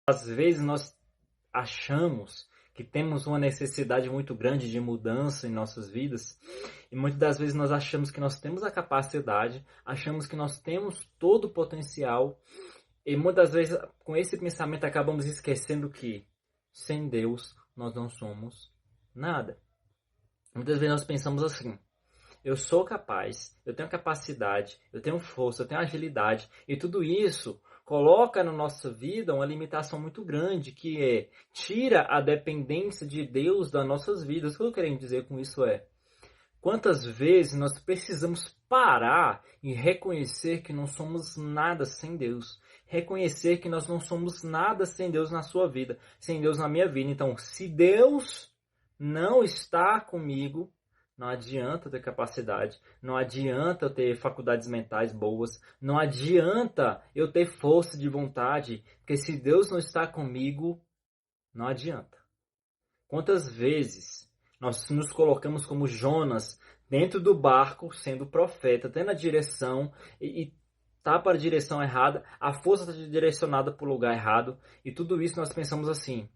Às vezes nós achamos que temos uma necessidade muito grande de mudança em nossas vidas e muitas das vezes nós achamos que nós temos a capacidade, achamos que nós temos todo o potencial e muitas vezes com esse pensamento acabamos esquecendo que sem Deus nós não somos nada. Muitas vezes nós pensamos assim: eu sou capaz, eu tenho capacidade, eu tenho força, eu tenho agilidade. E tudo isso coloca na nossa vida uma limitação muito grande, que é tira a dependência de Deus das nossas vidas. O que eu quero dizer com isso é: quantas vezes nós precisamos parar e reconhecer que não somos nada sem Deus. Reconhecer que nós não somos nada sem Deus na sua vida, sem Deus na minha vida. Então, se Deus não está comigo, não adianta ter capacidade, não adianta eu ter faculdades mentais boas, não adianta eu ter força de vontade, porque se Deus não está comigo, não adianta. Quantas vezes nós nos colocamos como Jonas dentro do barco, sendo profeta, tendo a direção e tá para a direção errada, a força está direcionada para o lugar errado, e tudo isso nós pensamos assim: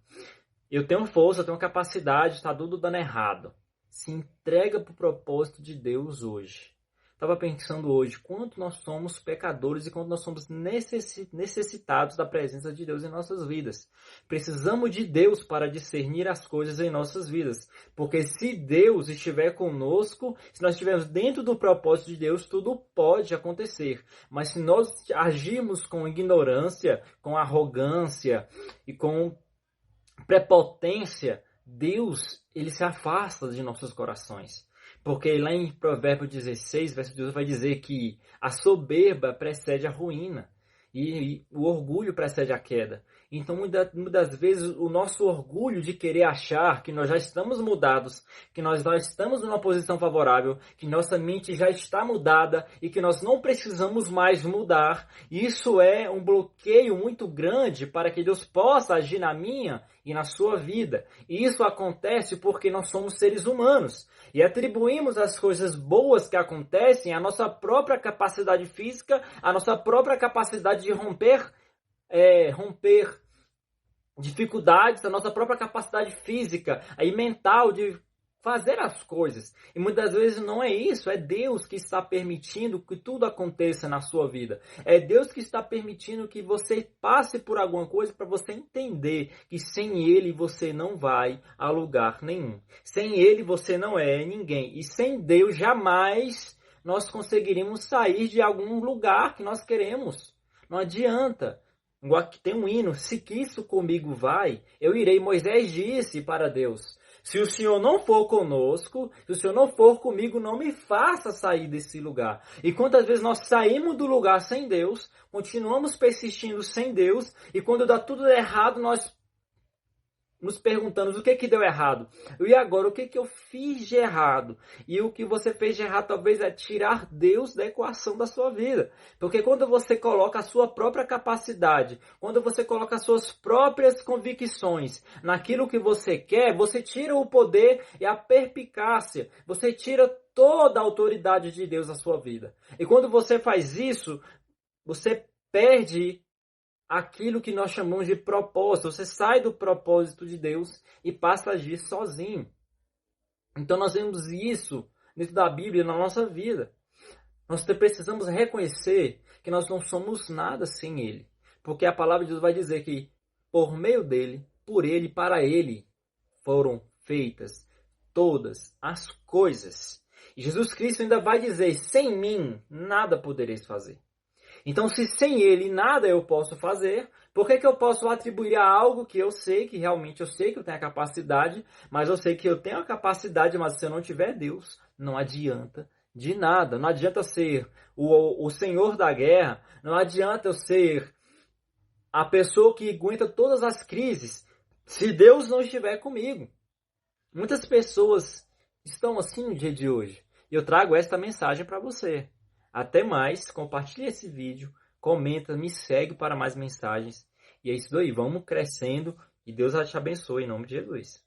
eu tenho força, eu tenho capacidade, está tudo dando errado. Se entrega para o propósito de Deus hoje. Estava pensando hoje quanto nós somos pecadores e quanto nós somos necessitados da presença de Deus em nossas vidas. Precisamos de Deus para discernir as coisas em nossas vidas. Porque se Deus estiver conosco, se nós estivermos dentro do propósito de Deus, tudo pode acontecer. Mas se nós agirmos com ignorância, com arrogância e com prepotência, Deus, ele se afasta de nossos corações. Porque lá em Provérbios 16, verso 12, vai dizer que a soberba precede a ruína e o orgulho precede a queda. Então, muitas vezes, o nosso orgulho de querer achar que nós já estamos mudados, que nós já estamos numa posição favorável, que nossa mente já está mudada e que nós não precisamos mais mudar, isso é um bloqueio muito grande para que Deus possa agir na minha e na sua vida. E isso acontece porque nós somos seres humanos e atribuímos as coisas boas que acontecem à nossa própria capacidade física, à nossa própria capacidade de romper dificuldades, a nossa própria capacidade física e mental de fazer as coisas. E muitas vezes não é isso, é Deus que está permitindo que tudo aconteça na sua vida. É Deus que está permitindo que você passe por alguma coisa para você entender que sem Ele você não vai a lugar nenhum. Sem Ele você não é ninguém. E sem Deus jamais nós conseguiríamos sair de algum lugar que nós queremos. Não adianta. Igual que tem um hino: se que isso comigo vai, eu irei. Moisés disse para Deus: se o Senhor não for conosco, se o Senhor não for comigo, não me faça sair desse lugar. E quantas vezes nós saímos do lugar sem Deus, continuamos persistindo sem Deus, e quando dá tudo errado, nós nos perguntamos o que deu errado. E agora, o que eu fiz de errado? E o que você fez de errado talvez é tirar Deus da equação da sua vida. Porque quando você coloca a sua própria capacidade, quando você coloca as suas próprias convicções naquilo que você quer, você tira o poder e a perspicácia. Você tira toda a autoridade de Deus da sua vida. E quando você faz isso, você perde aquilo que nós chamamos de propósito. Você sai do propósito de Deus e passa a agir sozinho. Então nós vemos isso dentro da Bíblia na nossa vida. Nós precisamos reconhecer que nós não somos nada sem Ele. Porque a palavra de Deus vai dizer que por meio dele, por Ele, para Ele foram feitas todas as coisas. E Jesus Cristo ainda vai dizer: sem mim nada podereis fazer. Então, se sem Ele nada eu posso fazer, por que eu posso atribuir a algo que eu sei, que realmente eu sei que eu tenho a capacidade, mas eu sei que eu tenho a capacidade, mas se eu não tiver Deus, não adianta de nada. Não adianta eu ser o senhor da guerra, não adianta eu ser a pessoa que aguenta todas as crises, se Deus não estiver comigo. Muitas pessoas estão assim no dia de hoje. E eu trago esta mensagem para você. Até mais, compartilhe esse vídeo, comenta, me segue para mais mensagens. E é isso daí, vamos crescendo e Deus te abençoe em nome de Jesus.